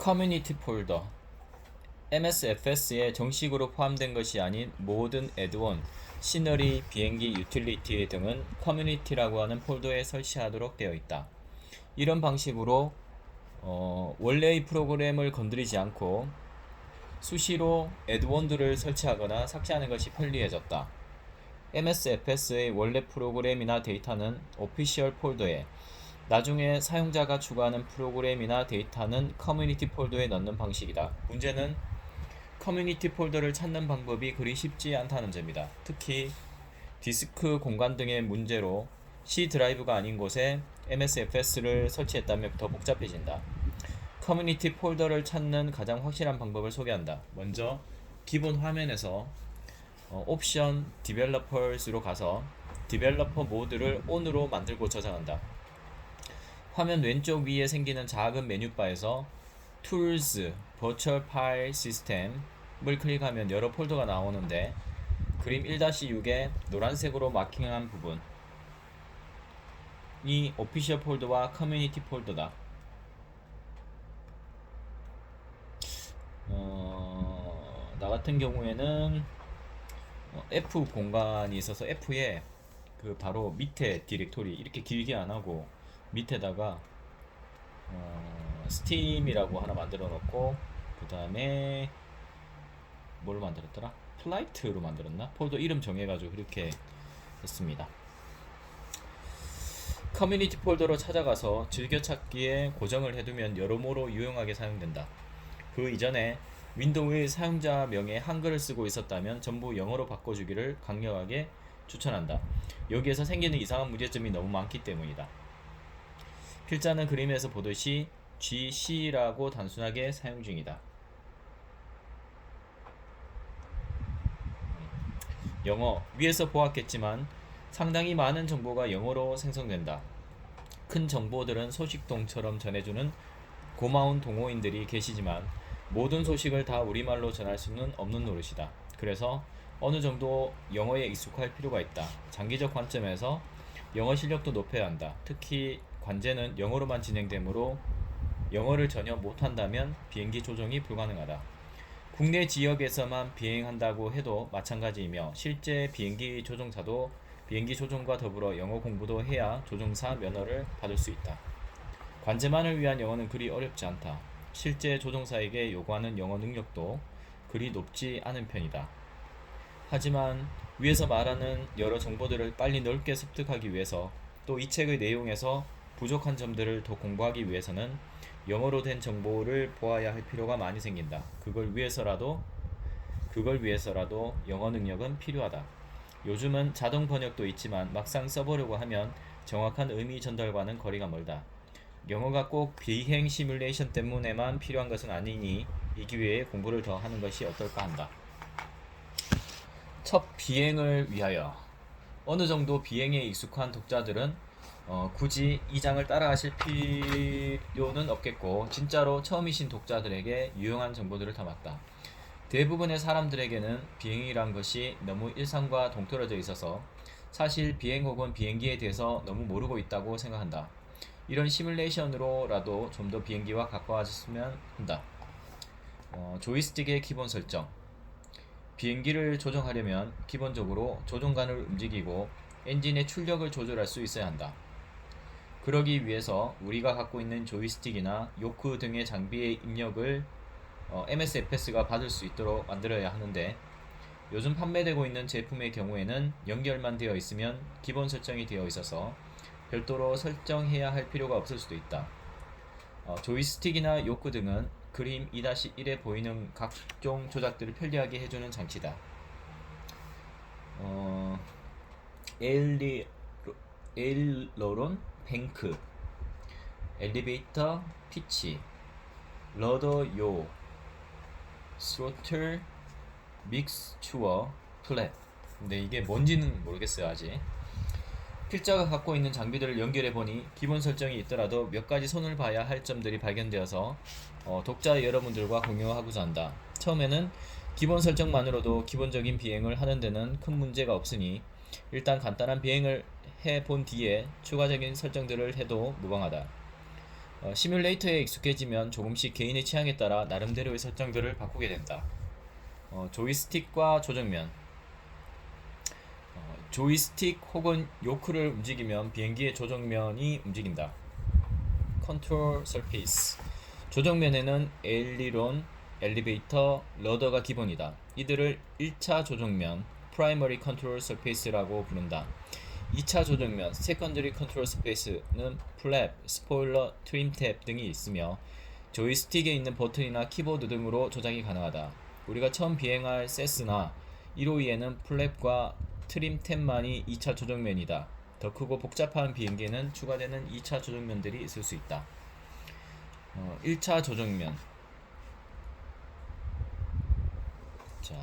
커뮤니티 폴더 MSFS에 정식으로 포함된 것이 아닌 모든 애드온, 시너리, 비행기, 유틸리티 등은 커뮤니티라고 하는 폴더에 설치하도록 되어 있다. 이런 방식으로 원래의 프로그램을 건드리지 않고 수시로 애드온들을 설치하거나 삭제하는 것이 편리해졌다. MSFS의 원래 프로그램이나 데이터는 오피셜 폴더에, 나중에 사용자가 추가하는 프로그램이나 데이터는 커뮤니티 폴더에 넣는 방식이다. 문제는 커뮤니티 폴더를 찾는 방법이 그리 쉽지 않다는 점이다. 특히 디스크 공간 등의 문제로 C 드라이브가 아닌 곳에 MSFS를 설치했다면 더 복잡해진다. 커뮤니티 폴더를 찾는 가장 확실한 방법을 소개한다. 먼저 기본 화면에서 옵션 디벨로퍼스로 가서 디벨로퍼 모드를 ON으로 만들고 저장한다. 화면 왼쪽 위에 생기는 작은 메뉴바에서 Tools, Virtual File System을 클릭하면 여러 폴더가 나오는데 그림 1-6에 노란색으로 마킹한 부분이 오피셜 폴더와 커뮤니티 폴더다. 나 같은 경우에는 F 공간이 있어서 F에 그 바로 밑에 디렉토리 이렇게 길게 안 하고 밑에다가 스팀이라고 하나 만들어 놓고 그 다음에 뭘 만들었더라? 플라이트로 만들었나? 폴더 이름 정해가지고 그렇게 했습니다. 커뮤니티 폴더로 찾아가서 즐겨찾기에 고정을 해두면 여러모로 유용하게 사용된다. 그 이전에 윈도우의 사용자명에 한글을 쓰고 있었다면 전부 영어로 바꿔주기를 강력하게 추천한다. 여기에서 생기는 이상한 문제점이 너무 많기 때문이다. 필자는 그림에서 보듯이 GC라고 단순하게 사용 중이다. 영어, 위에서 보았겠지만 상당히 많은 정보가 영어로 생성된다. 큰 정보들은 소식통처럼 전해주는 고마운 동호인들이 계시지만 모든 소식을 다 우리말로 전할 수는 없는 노릇이다. 그래서 어느 정도 영어에 익숙할 필요가 있다. 장기적 관점에서 영어 실력도 높여야 한다. 특히 관제는 영어로만 진행되므로 영어를 전혀 못한다면 비행기 조종이 불가능하다. 국내 지역에서만 비행한다고 해도 마찬가지이며 실제 비행기 조종사도 비행기 조종과 더불어 영어 공부도 해야 조종사 면허를 받을 수 있다. 관제만을 위한 영어는 그리 어렵지 않다. 실제 조종사에게 요구하는 영어 능력도 그리 높지 않은 편이다. 하지만 위에서 말하는 여러 정보들을 빨리 넓게 습득하기 위해서 또 이 책의 내용에서 부족한 점들을 더 공부하기 위해서는 영어로 된 정보를 보아야 할 필요가 많이 생긴다. 그걸 위해서라도 영어 능력은 필요하다. 요즘은 자동 번역도 있지만 막상 써보려고 하면 정확한 의미 전달과는 거리가 멀다. 영어가 꼭 비행 시뮬레이션 때문에만 필요한 것은 아니니 이 기회에 공부를 더 하는 것이 어떨까 한다. 첫 비행을 위하여. 어느 정도 비행에 익숙한 독자들은 굳이 이 장을 따라 하실 필요는 없겠고 진짜로 처음이신 독자들에게 유용한 정보들을 담았다. 대부분의 사람들에게는 비행이란 것이 너무 일상과 동떨어져 있어서 사실 비행 혹은 비행기에 대해서 너무 모르고 있다고 생각한다. 이런 시뮬레이션으로라도 좀 더 비행기와 가까워졌으면 한다. 조이스틱의 기본 설정. 비행기를 조종하려면 기본적으로 조종관을 움직이고 엔진의 출력을 조절할 수 있어야 한다. 그러기 위해서 우리가 갖고 있는 조이스틱이나 요크 등의 장비의 입력을 MSFS가 받을 수 있도록 만들어야 하는데 요즘 판매되고 있는 제품의 경우에는 연결만 되어 있으면 기본 설정이 되어 있어서 별도로 설정해야 할 필요가 없을 수도 있다. 조이스틱이나 요크 등은 그림 2-1에 보이는 각종 조작들을 편리하게 해주는 장치다. 에일러론, 뱅크, 엘리베이터, 피치, 러더 요, 스로틀, 믹스추어, 플랫. 근데 이게 뭔지는 모르겠어요 아직. 필자가 갖고 있는 장비들을 연결해보니 기본 설정이 있더라도 몇 가지 손을 봐야 할 점들이 발견되어서 독자 여러분들과 공유하고자 한다. 처음에는 기본 설정만으로도 기본적인 비행을 하는 데는 큰 문제가 없으니 일단 간단한 비행을 해본 뒤에 추가적인 설정들을 해도 무방하다. 시뮬레이터에 익숙해지면 조금씩 개인의 취향에 따라 나름대로의 설정들을 바꾸게 된다. 조이스틱과 조정면. 조이스틱 혹은 요크를 움직이면 비행기의 조정면이 움직인다. 컨트롤 서페이스. 조정면에는 에일리론, 엘리베이터, 러더가 기본이다. 이들을 1차 조정면, 프라이머리 컨트롤 서페이스라고 부른다. 2차 조정면, 세컨더리 컨트롤 서페이스는 플랩, 스포일러, 트림 탭 등이 있으며 조이스틱에 있는 버튼이나 키보드 등으로 조작이 가능하다. 우리가 처음 비행할 세스나 152에는 플랩과 트림 탭만이 2차 조정면이다. 더 크고 복잡한 비행기에는 추가되는 2차 조정면들이 있을 수 있다. 1차 조정면. 자,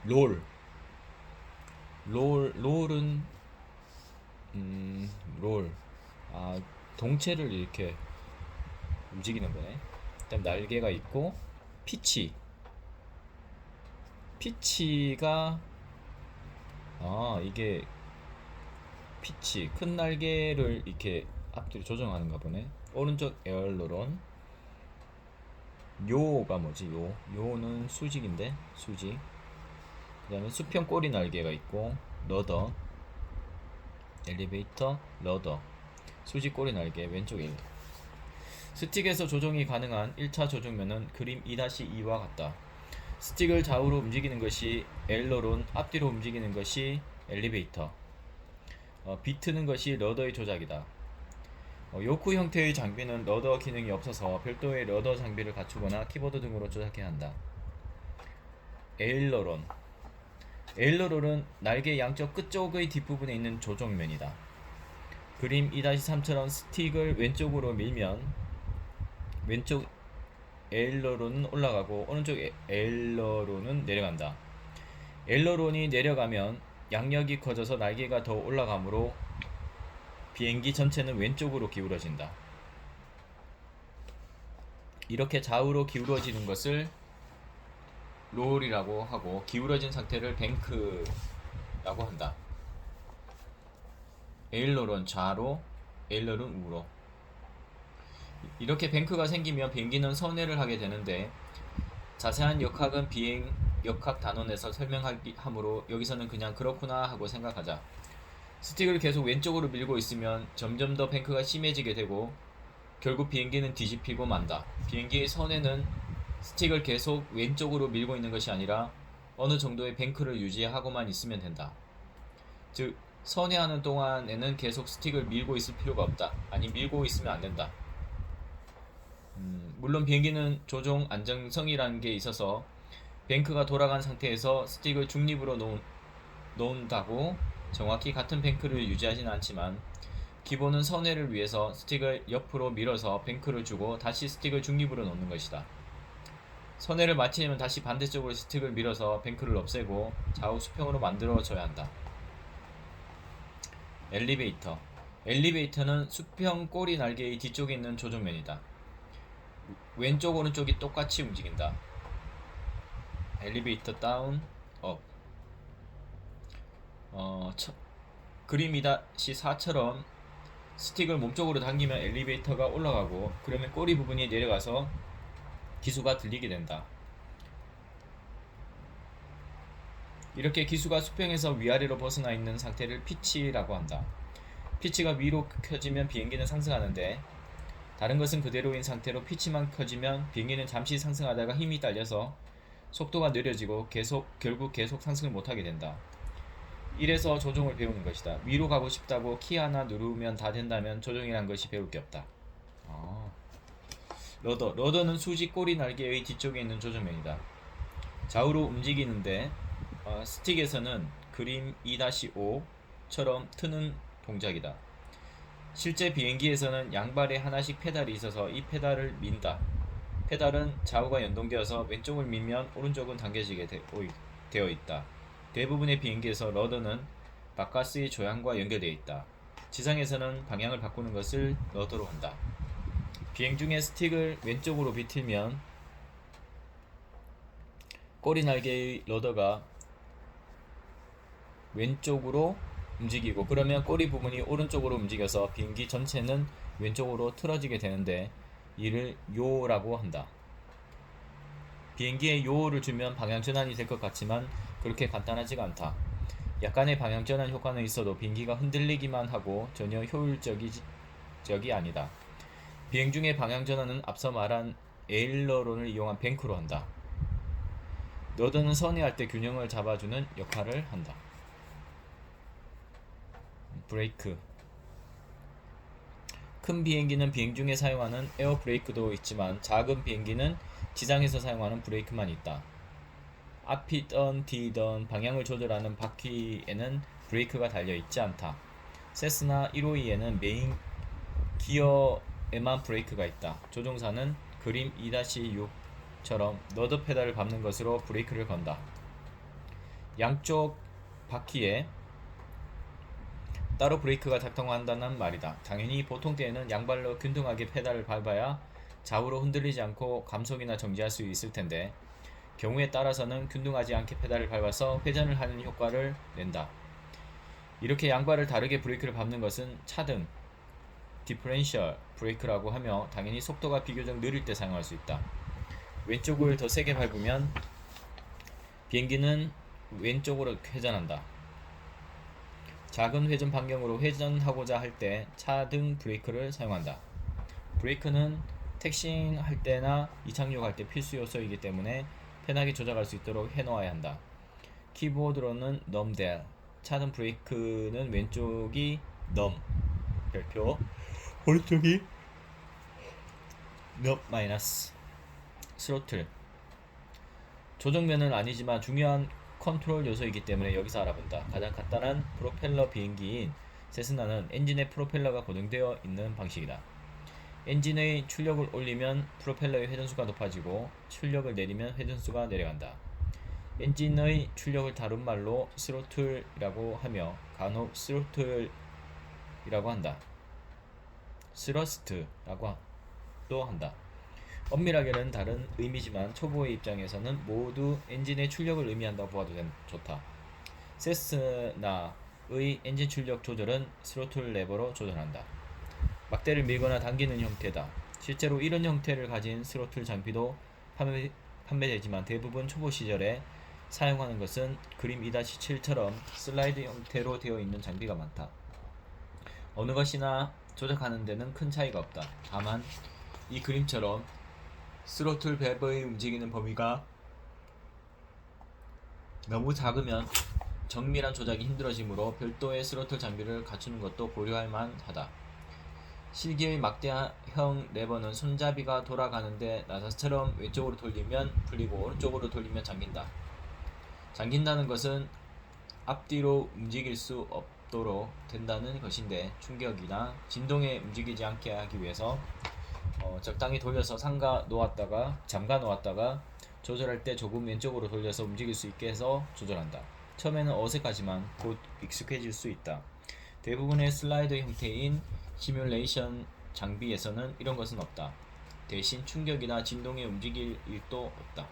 롤. 롤은 롤. 동체를 이렇게 움직이는 거네. 그다음 날개가 있고 피치가 이게 피치 큰 날개를 이렇게 앞뒤로 조정하는가 보네. 오른쪽 에어로론. 요가 뭐지? 요는 수직인데 수직. 그 다음에 수평 꼬리 날개가 있고 러더, 엘리베이터, 러더, 수직 꼬리 날개 왼쪽 1. 스틱에서 조정이 가능한 1차 조정면은 그림 2-2와 같다. 스틱을 좌우로 움직이는 것이 에일러론, 앞뒤로 움직이는 것이 엘리베이터, 비트는 것이 러더의 조작이다. 요크 형태의 장비는 러더 기능이 없어서 별도의 러더 장비를 갖추거나 키보드 등으로 조작해야 한다. 에일러론. 에일러론은 날개 양쪽 끝쪽의 뒷부분에 있는 조정면이다. 그림 2-3처럼 스틱을 왼쪽으로 밀면 왼쪽 에일러론은 올라가고 오른쪽 에일러론은 내려간다. 에일러론이 내려가면 양력이 커져서 날개가 더 올라가므로 비행기 전체는 왼쪽으로 기울어진다. 이렇게 좌우로 기울어지는 것을 롤이라고 하고 기울어진 상태를 뱅크라고 한다. 에일러론 좌로, 에일러론 우로. 이렇게 뱅크가 생기면 비행기는 선회를 하게 되는데 자세한 역학은 비행 역학 단원에서 설명하므로 여기서는 그냥 그렇구나 하고 생각하자. 스틱을 계속 왼쪽으로 밀고 있으면 점점 더 뱅크가 심해지게 되고 결국 비행기는 뒤집히고 만다. 비행기의 선회는 스틱을 계속 왼쪽으로 밀고 있는 것이 아니라 어느 정도의 뱅크를 유지하고만 있으면 된다. 즉 선회하는 동안에는 계속 스틱을 밀고 있을 필요가 없다. 아니 밀고 있으면 안 된다. 물론 비행기는 조종 안정성이라는 게 있어서 뱅크가 돌아간 상태에서 스틱을 중립으로 놓는다고 정확히 같은 뱅크를 유지하지는 않지만 기본은 선회를 위해서 스틱을 옆으로 밀어서 뱅크를 주고 다시 스틱을 중립으로 놓는 것이다. 선회를 마치려면 다시 반대쪽으로 스틱을 밀어서 뱅크를 없애고 좌우 수평으로 만들어줘야 한다. 엘리베이터. 엘리베이터는 수평 꼬리 날개의 뒤쪽에 있는 조정면이다. 왼쪽 오른쪽이 똑같이 움직인다. 엘리베이터 다운, 업. 그림 2-4처럼 스틱을 몸쪽으로 당기면 엘리베이터가 올라가고 그러면 꼬리 부분이 내려가서 기수가 들리게 된다. 이렇게 기수가 수평에서 위아래로 벗어나 있는 상태를 피치라고 한다. 피치가 위로 켜지면 비행기는 상승하는데 다른 것은 그대로인 상태로 피치만 켜지면 비행기는 잠시 상승하다가 힘이 딸려서 속도가 느려지고 결국 계속 상승을 못하게 된다. 이래서 조종을 배우는 것이다. 위로 가고 싶다고 키 하나 누르면 다 된다면 조종이란 것이 배울 게 없다. 러더. 러더는 수직 꼬리 날개의 뒤쪽에 있는 조정면이다. 좌우로 움직이는데 스틱에서는 그림 2-5처럼 트는 동작이다. 실제 비행기에서는 양발에 하나씩 페달이 있어서 이 페달을 민다. 페달은 좌우가 연동되어서 왼쪽을 밀면 오른쪽은 당겨지게 되어 있다. 대부분의 비행기에서 러더는 바카스의 조향과 연결되어 있다. 지상에서는 방향을 바꾸는 것을 러더로 한다. 비행 중에 스틱을 왼쪽으로 비틀면 꼬리 날개의 러더가 왼쪽으로 움직이고 그러면 꼬리 부분이 오른쪽으로 움직여서 비행기 전체는 왼쪽으로 틀어지게 되는데 이를 요라고 한다. 비행기에 요를 주면 방향전환이 될 것 같지만 그렇게 간단하지가 않다. 약간의 방향전환 효과는 있어도 비행기가 흔들리기만 하고 전혀 효율적이 아니다. 비행 중의 방향전환은 앞서 말한 에일러론을 이용한 뱅크로 한다. 너드는 선회할 때 균형을 잡아주는 역할을 한다. 브레이크. 큰 비행기는 비행 중에 사용하는 에어 브레이크도 있지만 작은 비행기는 지상에서 사용하는 브레이크만 있다. 앞이든 뒤든 방향을 조절하는 바퀴에는 브레이크가 달려있지 않다. 세스나 152에는 메인 기어에만 브레이크가 있다. 조종사는 그림 2-6처럼 너드 페달을 밟는 것으로 브레이크를 건다. 양쪽 바퀴에 따로 브레이크가 작동한다는 말이다. 당연히 보통 때에는 양발로 균등하게 페달을 밟아야 좌우로 흔들리지 않고 감속이나 정지할 수 있을 텐데 경우에 따라서는 균등하지 않게 페달을 밟아서 회전을 하는 효과를 낸다. 이렇게 양발을 다르게 브레이크를 밟는 것은 차등 디퍼런셜 브레이크라고 하며 당연히 속도가 비교적 느릴 때 사용할 수 있다. 왼쪽을 더 세게 밟으면 비행기는 왼쪽으로 회전한다. 작은 회전 반경으로 회전하고자 할 때 차등 브레이크를 사용한다. 브레이크는 택싱할 때나 이착륙할 때 필수 요소이기 때문에 편하게 조작할 수 있도록 해놓아야 한다. 키보드로는 넘델, 차등 브레이크는 왼쪽이 넘, 별표, 오른쪽이 넘 마이너스, 스로틀. 조정면은 아니지만 중요한 컨트롤 요소이기 때문에 여기서 알아본다. 가장 간단한 프로펠러 비행기인 세스나는 엔진에 프로펠러가 고정되어 있는 방식이다. 엔진의 출력을 올리면 프로펠러의 회전수가 높아지고 출력을 내리면 회전수가 내려간다. 엔진의 출력을 다른 말로 스로틀이라고 하며 간혹 스로틀이라고 한다. 스러스트라고 또 한다. 엄밀하게는 다른 의미지만 초보의 입장에서는 모두 엔진의 출력을 의미한다고 보아도 좋다. 세스나의 엔진 출력 조절은 스로틀 레버로 조절한다. 막대를 밀거나 당기는 형태다. 실제로 이런 형태를 가진 스로틀 장비도 판매되지만 대부분 초보 시절에 사용하는 것은 그림 2-7처럼 슬라이드 형태로 되어 있는 장비가 많다. 어느 것이나 조작하는 데는 큰 차이가 없다. 다만 이 그림처럼 스로틀 밸브의 움직이는 범위가 너무 작으면 정밀한 조작이 힘들어지므로 별도의 스로틀 장비를 갖추는 것도 고려할 만하다. 실기의 막대형 레버는 손잡이가 돌아가는데 나사처럼 왼쪽으로 돌리면 풀리고 오른쪽으로 돌리면 잠긴다. 잠긴다는 것은 앞뒤로 움직일 수 없도록 된다는 것인데 충격이나 진동에 움직이지 않게 하기 위해서 적당히 돌려서 잠가 놓았다가 조절할 때 조금 왼쪽으로 돌려서 움직일 수 있게 해서 조절한다. 처음에는 어색하지만 곧 익숙해질 수 있다. 대부분의 슬라이드 형태인 시뮬레이션 장비에서는 이런 것은 없다. 대신 충격이나 진동에 움직일 일도 없다.